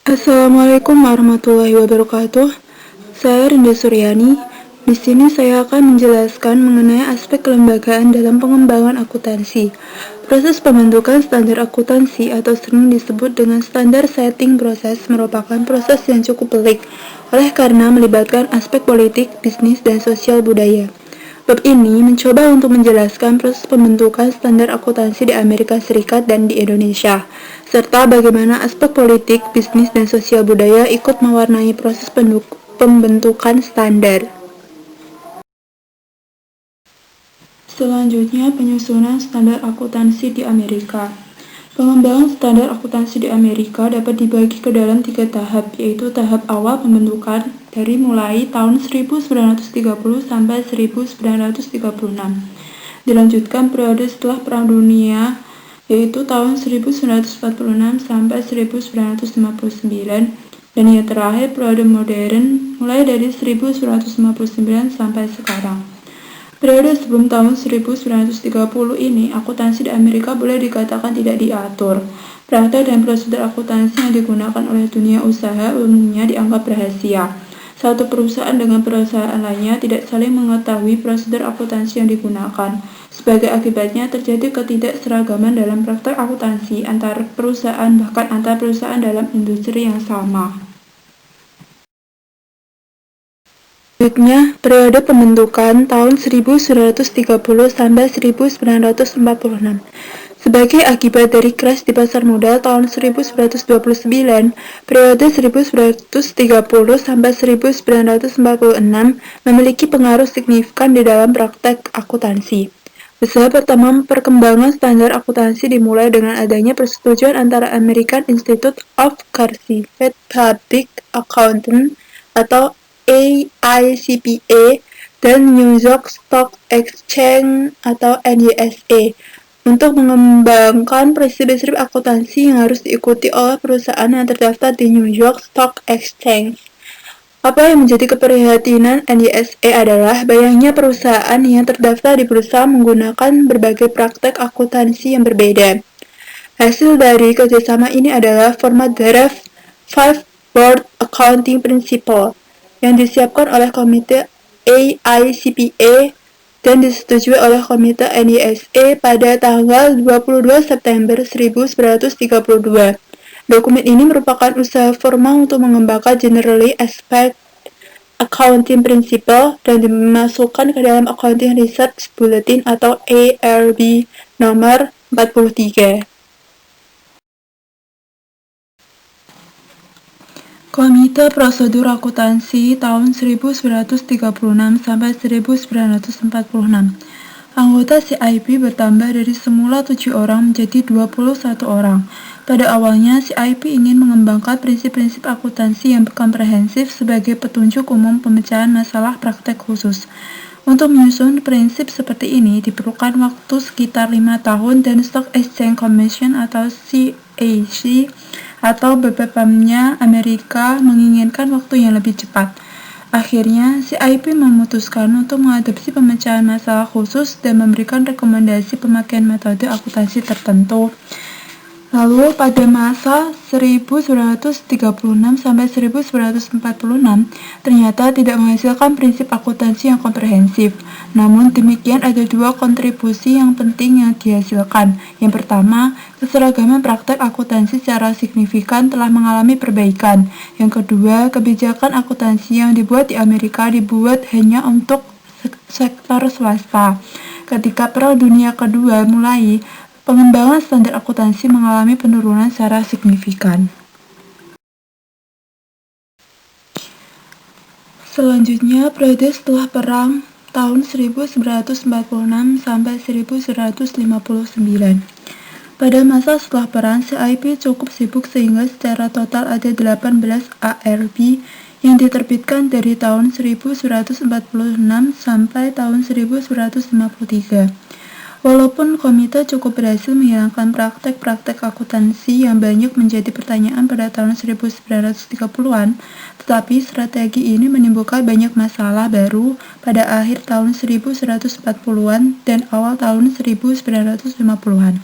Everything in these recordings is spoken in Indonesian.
Assalamualaikum warahmatullahi wabarakatuh. Saya Rinda Suryani. Di sini saya akan menjelaskan mengenai aspek kelembagaan dalam pengembangan akuntansi. Proses pembentukan standar akuntansi atau sering disebut dengan standar setting proses merupakan proses yang cukup pelik oleh karena melibatkan aspek politik, bisnis, dan sosial budaya. Bab ini mencoba untuk menjelaskan proses pembentukan standar akuntansi di Amerika Serikat dan di Indonesia, serta bagaimana aspek politik, bisnis, dan sosial budaya ikut mewarnai proses pembentukan standar. Selanjutnya, penyusunan standar akuntansi di Amerika. Pengembangan standar akuntansi di Amerika dapat dibagi ke dalam 3 tahap, yaitu tahap awal pembentukan dari mulai tahun 1930 sampai 1936. Dilanjutkan periode setelah Perang Dunia, yaitu tahun 1946 sampai 1959, dan yang terakhir periode modern mulai dari 1959 sampai sekarang. Periode sebelum tahun 1930 ini, akuntansi di Amerika boleh dikatakan tidak diatur. Praktek dan prosedur akuntansi yang digunakan oleh dunia usaha umumnya dianggap rahasia. Satu perusahaan dengan perusahaan lainnya tidak saling mengetahui prosedur akuntansi yang digunakan. Sebagai akibatnya, terjadi ketidakseragaman dalam praktek akuntansi antar perusahaan, bahkan antar perusahaan dalam industri yang sama. Selanjutnya, periode pembentukan tahun 1930 sampai 1946. Sebagai akibat dari crash di pasar modal tahun 1929, periode 1930 sampai 1946 memiliki pengaruh signifikan di dalam praktek akuntansi. Usaha pertama perkembangan standar akuntansi dimulai dengan adanya persetujuan antara American Institute of Certified Public Accountants atau AICPA dan New York Stock Exchange atau NYSE untuk mengembangkan prinsip-prinsip akuntansi yang harus diikuti oleh perusahaan yang terdaftar di New York Stock Exchange. Apa yang menjadi keprihatinan NYSE adalah banyaknya perusahaan yang terdaftar di bursa menggunakan berbagai praktek akuntansi yang berbeda. Hasil dari kerjasama ini adalah format draft 5 Board Accounting Principle yang disiapkan oleh komite AICPA dan disetujui oleh komite NYSE pada tanggal 22 September 1932. Dokumen ini merupakan usaha formal untuk mengembangkan Generally Accepted Accounting Principle dan dimasukkan ke dalam Accounting Research Bulletin atau ARB nomor 43. Komite Prosedur Akuntansi tahun 1936 sampai 1946. Anggota CIP bertambah dari semula 7 orang menjadi 21 orang. Pada awalnya, CIP ingin mengembangkan prinsip-prinsip akuntansi yang komprehensif sebagai petunjuk umum pemecahan masalah praktek khusus. Untuk menyusun prinsip seperti ini diperlukan waktu sekitar 5 tahun dan Stock Exchange Commission atau CAC atau BPOM-nya Amerika menginginkan waktu yang lebih cepat. Akhirnya, CIP memutuskan untuk mengadopsi pemecahan masalah khusus dan memberikan rekomendasi pemakaian metode akuntansi tertentu. Lalu pada masa 1936 sampai 1946 ternyata tidak menghasilkan prinsip akuntansi yang komprehensif. Namun demikian ada 2 kontribusi yang penting yang dihasilkan. Yang pertama, keseragaman praktek akuntansi secara signifikan telah mengalami perbaikan. Yang kedua, kebijakan akuntansi yang dibuat di Amerika dibuat hanya untuk sektor swasta. Ketika Perang Dunia Kedua mulai, pengembangan standar akuntansi mengalami penurunan secara signifikan. Selanjutnya, periode setelah perang tahun 1946 sampai 1959. Pada masa setelah perang, CIP cukup sibuk sehingga secara total ada 18 ARB yang diterbitkan dari tahun 1946 sampai tahun 1953. Walaupun komite cukup berhasil menghilangkan praktek-praktek akuntansi yang banyak menjadi pertanyaan pada tahun 1930-an, tetapi strategi ini menimbulkan banyak masalah baru pada akhir tahun 1940-an dan awal tahun 1950-an.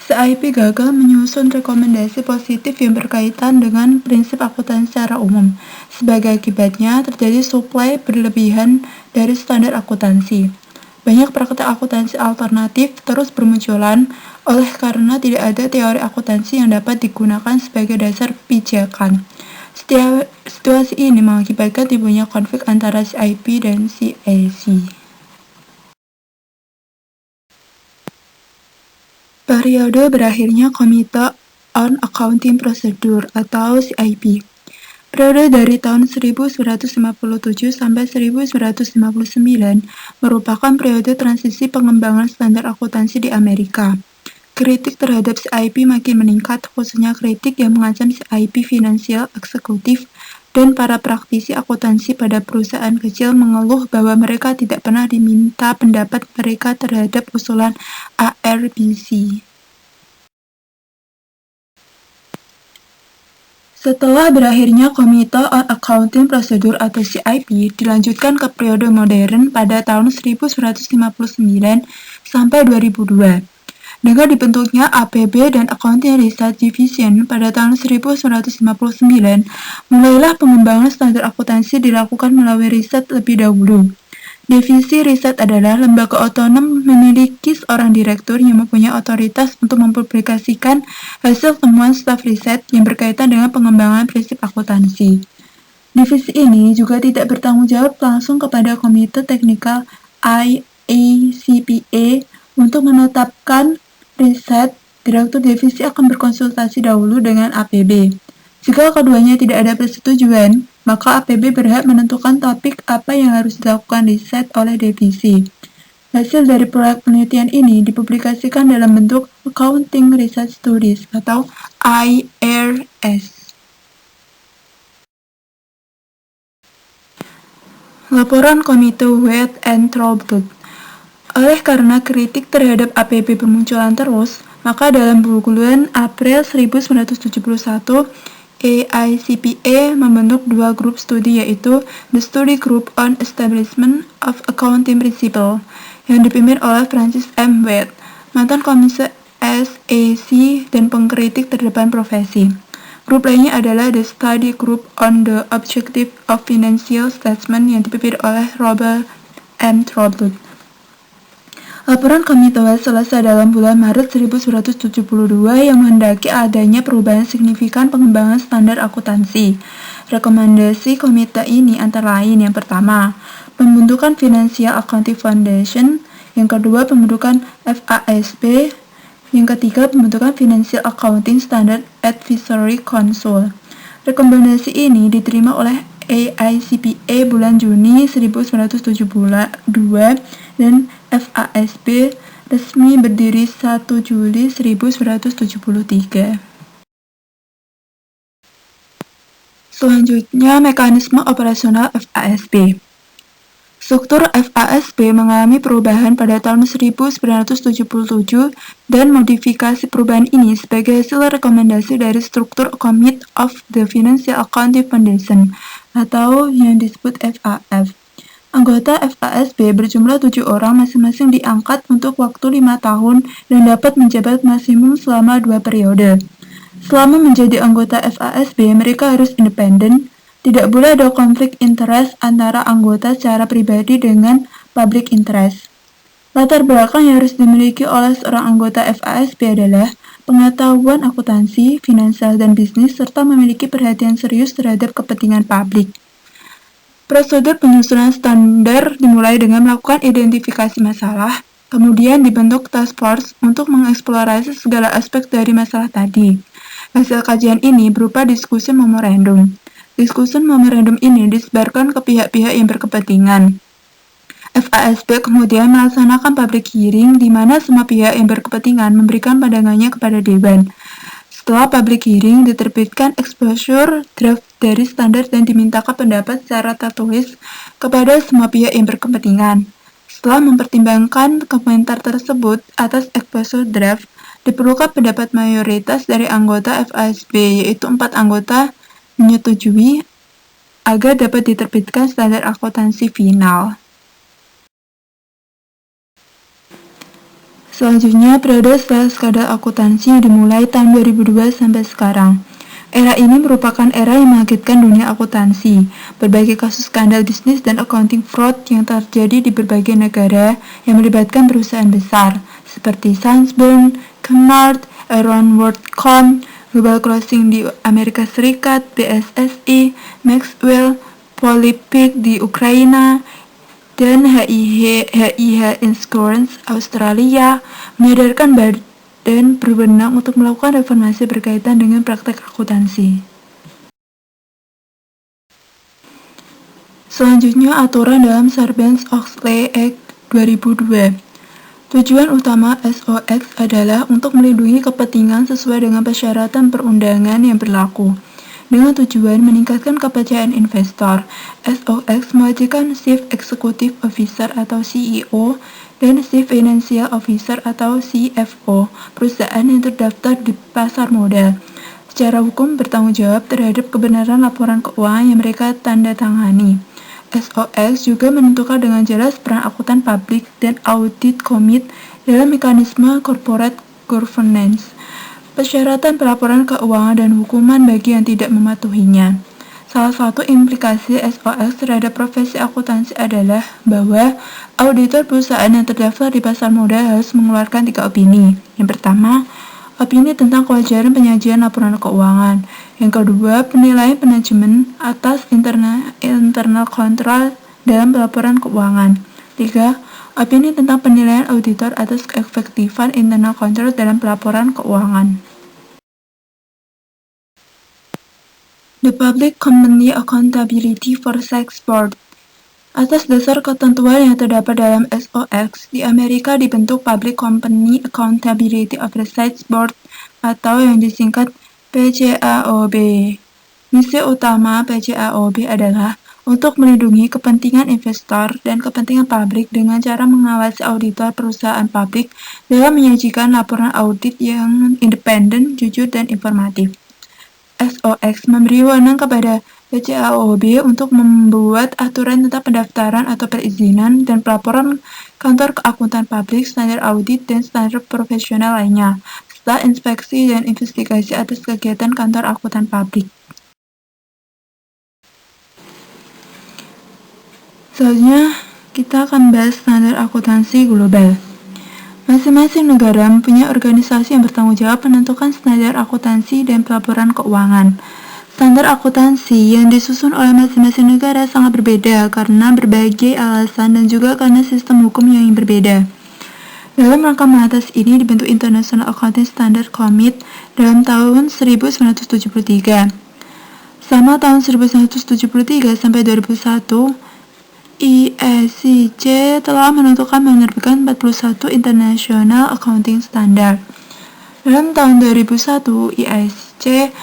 CIP gagal menyusun rekomendasi positif yang berkaitan dengan prinsip akuntansi secara umum. Sebagai akibatnya, terjadi suplai berlebihan dari standar akuntansi. Banyak praktek akuntansi alternatif terus bermunculan oleh karena tidak ada teori akuntansi yang dapat digunakan sebagai dasar pijakan. Situasi ini mengakibatkan timbulnya konflik antara CIP dan CAC. Periode berakhirnya Komite on Accounting Procedure atau CIP. Periode dari tahun 1957 sampai 1959 merupakan periode transisi pengembangan standar akuntansi di Amerika. Kritik terhadap CIP makin meningkat, khususnya kritik yang mengancam CIP finansial eksekutif dan para praktisi akuntansi pada perusahaan kecil mengeluh bahwa mereka tidak pernah diminta pendapat mereka terhadap usulan ARBC. Setelah berakhirnya Komite on Accounting Procedure atau CIP, dilanjutkan ke periode modern pada tahun 1959 sampai 2002. Dengan dibentuknya APB dan Accounting Research Division pada tahun 1959, mulailah pengembangan standar akuntansi dilakukan melalui riset lebih dahulu. Divisi riset adalah lembaga otonom memiliki seorang direktur yang mempunyai otoritas untuk mempublikasikan hasil temuan staf riset yang berkaitan dengan pengembangan prinsip akuntansi. Divisi ini juga tidak bertanggung jawab langsung kepada Komite Teknikal IACPA untuk menetapkan riset. Direktur divisi akan berkonsultasi dahulu dengan APB. Jika keduanya tidak ada persetujuan, maka APB berhak menentukan topik apa yang harus dilakukan riset oleh divisi. Hasil dari proyek penelitian ini dipublikasikan dalam bentuk Accounting Research Studies atau IRS. Laporan Komite Wheat and Troubled. Oleh karena kritik terhadap APB bermunculan terus, maka dalam bulan April 1971, AICPA membentuk dua grup studi, yaitu The Study Group on Establishment of Accounting Principles yang dipimpin oleh Francis M. Wheat, mantan komisi SAC dan pengkritik terdepan profesi. Grup lainnya adalah The Study Group on the Objective of Financial Statement yang dipimpin oleh Robert M. Troubled. Laporan Komite selesai dalam bulan Maret 1972 yang menghendaki adanya perubahan signifikan pengembangan standar akuntansi. Rekomendasi komite ini antara lain: yang pertama, pembentukan Financial Accounting Foundation; yang kedua, pembentukan FASB; yang ketiga, pembentukan Financial Accounting Standard Advisory Council. Rekomendasi ini diterima oleh AICPA bulan Juni 1972 dan FASB resmi berdiri 1 Juli 1973. Selanjutnya, mekanisme operasional FASB. Struktur FASB mengalami perubahan pada tahun 1977 dan modifikasi perubahan ini sebagai hasil rekomendasi dari struktur Committee of the Financial Accounting Foundation atau yang disebut FAF. Anggota FASB berjumlah 7 orang, masing-masing diangkat untuk waktu 5 tahun dan dapat menjabat maksimum selama 2 periode. Selama menjadi anggota FASB, mereka harus independen. Tidak boleh ada konflik interest antara anggota secara pribadi dengan public interest. Latar belakang yang harus dimiliki oleh seorang anggota FASB adalah pengetahuan akuntansi, finansial, dan bisnis, serta memiliki perhatian serius terhadap kepentingan publik. Prosedur penyusunan standar dimulai dengan melakukan identifikasi masalah, kemudian dibentuk task force untuk mengeksplorasi segala aspek dari masalah tadi. Hasil kajian ini berupa diskusi memorandum. Diskusi memorandum ini disebarkan ke pihak-pihak yang berkepentingan. FASB kemudian melaksanakan public hearing di mana semua pihak yang berkepentingan memberikan pandangannya kepada Dewan. Setelah public hearing, diterbitkan exposure draft dari standar dan dimintakan pendapat secara tertulis kepada semua pihak yang berkepentingan. Setelah mempertimbangkan komentar tersebut atas exposure draft, diperlukan pendapat mayoritas dari anggota FASB, yaitu 4 anggota menyetujui agar dapat diterbitkan standar akuntansi final. Selanjutnya, periode setelah skandal akuntansi dimulai tahun 2002 sampai sekarang. Era ini merupakan era yang mengagetkan dunia akuntansi. Berbagai kasus skandal bisnis dan accounting fraud yang terjadi di berbagai negara yang melibatkan perusahaan besar, seperti Sandsburn, Kennard, Aaron WorldCom, Global Crossing di Amerika Serikat, BSSI, Maxwell, Polypic di Ukraina, dan HIH Insurance Australia, menyadarkan badan berwenang untuk melakukan reformasi berkaitan dengan praktek akuntansi. Selanjutnya, aturan dalam Sarbanes-Oxley Act 2002. Tujuan utama SOX adalah untuk melindungi kepentingan sesuai dengan persyaratan perundangan yang berlaku. Dengan tujuan meningkatkan kepercayaan investor, SOX mewajibkan Chief Executive Officer atau CEO dan Chief Financial Officer atau CFO perusahaan yang terdaftar di pasar modal secara hukum bertanggung jawab terhadap kebenaran laporan keuangan yang mereka tanda tangani. SOX juga menentukan dengan jelas peran akuntan publik dan audit komit dalam mekanisme corporate governance, persyaratan pelaporan keuangan dan hukuman bagi yang tidak mematuhinya. Salah satu implikasi SOX terhadap profesi akuntansi adalah bahwa auditor perusahaan yang terdaftar di pasar modal harus mengeluarkan 3 opini. Yang pertama, opini tentang kewajaran penyajian laporan keuangan. Yang kedua, penilaian manajemen atas internal control dalam pelaporan keuangan. 3. Opini tentang penilaian auditor atas keefektifan internal control dalam pelaporan keuangan. The Public Company Accountability Oversight Board. Atas dasar ketentuan yang terdapat dalam SOX, di Amerika dibentuk Public Company Accountability Oversight Board atau yang disingkat PCAOB. Misi utama PCAOB adalah untuk melindungi kepentingan investor dan kepentingan publik dengan cara mengawasi auditor perusahaan publik dalam menyajikan laporan audit yang independen, jujur, dan informatif. SOX memberi wewenang kepada PCAOB untuk membuat aturan tentang pendaftaran atau perizinan dan pelaporan kantor akuntan publik, standar audit, dan standar profesional lainnya, serta inspeksi dan investigasi atas kegiatan kantor akuntan publik. Selanjutnya, kita akan bahas standar akuntansi global. Masing-masing negara mempunyai organisasi yang bertanggung jawab menentukan standar akuntansi dan pelaporan keuangan. Standar akuntansi yang disusun oleh masing-masing negara sangat berbeda karena berbagai alasan dan juga karena sistem hukum yang berbeda. Dalam rangka mengatasi ini dibentuk International Accounting Standard Committee dalam tahun 1973. Selama tahun 1973 sampai 2001, IACC telah menentukan menerbitkan 41 International Accounting Standard. Dalam tahun 2001, IACC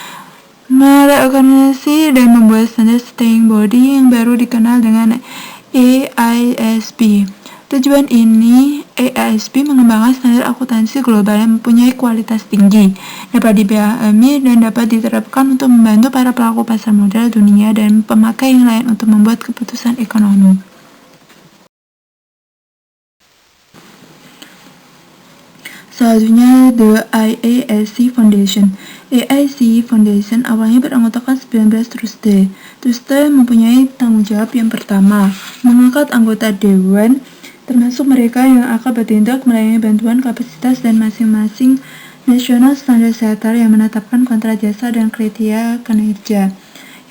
mereorganisasi dan membuat standar standing body yang baru dikenal dengan AISB. Tujuan ini, AISB mengembangkan standar akuntansi global yang mempunyai kualitas tinggi, dapat dipahami dan dapat diterapkan untuk membantu para pelaku pasar modal dunia dan pemakai yang lain untuk membuat keputusan ekonomi. Selanjutnya, The IASC Foundation. AIC Foundation awalnya beranggotakan 19 truste. Truste mempunyai tanggung jawab yang pertama, mengangkat anggota dewan, termasuk mereka yang akan bertindak melayani bantuan kapasitas dan masing-masing National Standard Setter yang menetapkan kontrak jasa dan kriteria kinerja.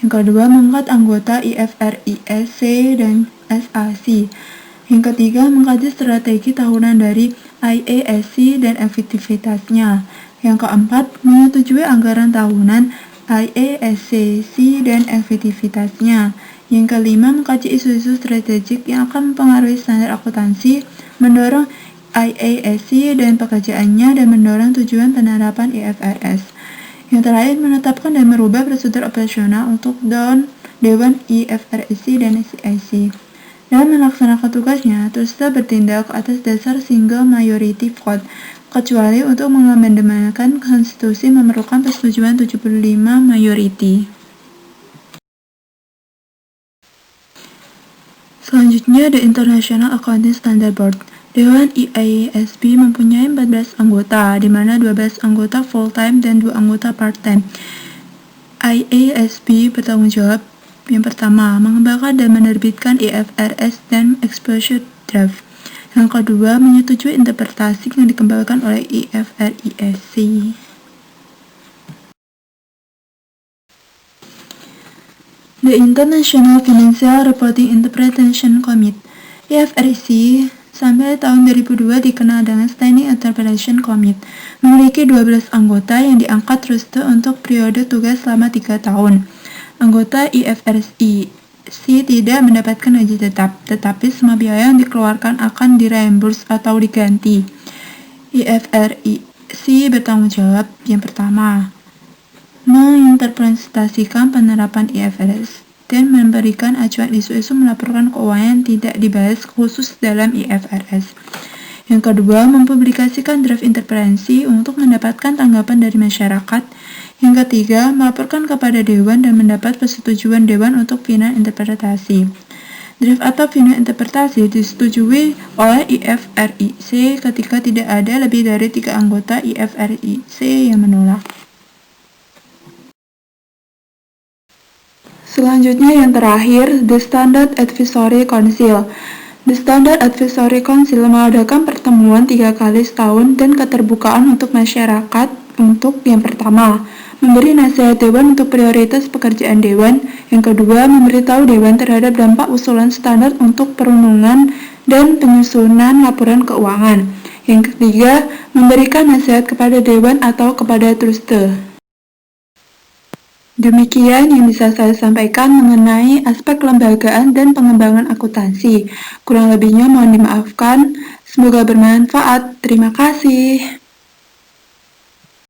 Yang kedua, mengangkat anggota IFRS, dan SAC. Yang ketiga, mengkaji strategi tahunan dari IASC dan efektivitasnya. Yang keempat, menyetujui anggaran tahunan IASC dan efektivitasnya. Yang kelima, mengkaji isu-isu strategik yang akan mempengaruhi standar akuntansi, mendorong IASC dan pekerjaannya, dan mendorong tujuan penerapan IFRS. Yang terakhir, menetapkan dan merubah prosedur operasional untuk Dewan IFRS dan SIC. Dalam melaksanakan tugasnya, truste bertindak atas dasar single majority vote, kecuali untuk mengamandemenkan konstitusi memerlukan persetujuan 75 majority. Selanjutnya, The International Accounting Standard Board. Dewan IASB mempunyai 14 anggota, di mana 12 anggota full-time dan 2 anggota part-time. IASB bertanggung jawab yang pertama, mengembangkan dan menerbitkan IFRS dan exposure draft. Yang kedua, menyetujui interpretasi yang dikembangkan oleh IFRIC. The International Financial Reporting Interpretation Committee (IFRIC) sampai tahun 2002 dikenal dengan Standing Interpretation Committee, memiliki 12 anggota yang diangkat terus untuk periode tugas selama 3 tahun. Anggota IFRIC tidak mendapatkan gaji tetap, tetapi semua biaya yang dikeluarkan akan direimburse atau diganti. IFRIC bertanggung jawab yang pertama, menginterpretasikan penerapan IFRS dan memberikan acuan isu-isu melaporkan keuangan yang tidak dibahas khusus dalam IFRS. Yang kedua, mempublikasikan draft interpretasi untuk mendapatkan tanggapan dari masyarakat. Yang ketiga, melaporkan kepada Dewan dan mendapat persetujuan Dewan untuk final interpretasi. Draft atau final interpretasi disetujui oleh IFRIC ketika tidak ada lebih dari 3 anggota IFRIC yang menolak. Selanjutnya yang terakhir, The Standard Advisory Council. The Standard Advisory Council mengadakan pertemuan 3 kali setahun dan keterbukaan untuk masyarakat untuk yang pertama, memberi nasihat Dewan untuk prioritas pekerjaan Dewan. Yang kedua, memberitahu Dewan terhadap dampak usulan standar untuk perundungan dan penyusunan laporan keuangan. Yang ketiga, memberikan nasihat kepada Dewan atau kepada truste. Demikian yang bisa saya sampaikan mengenai aspek kelembagaan dan pengembangan akuntansi. Kurang lebihnya mohon dimaafkan. Semoga bermanfaat. Terima kasih.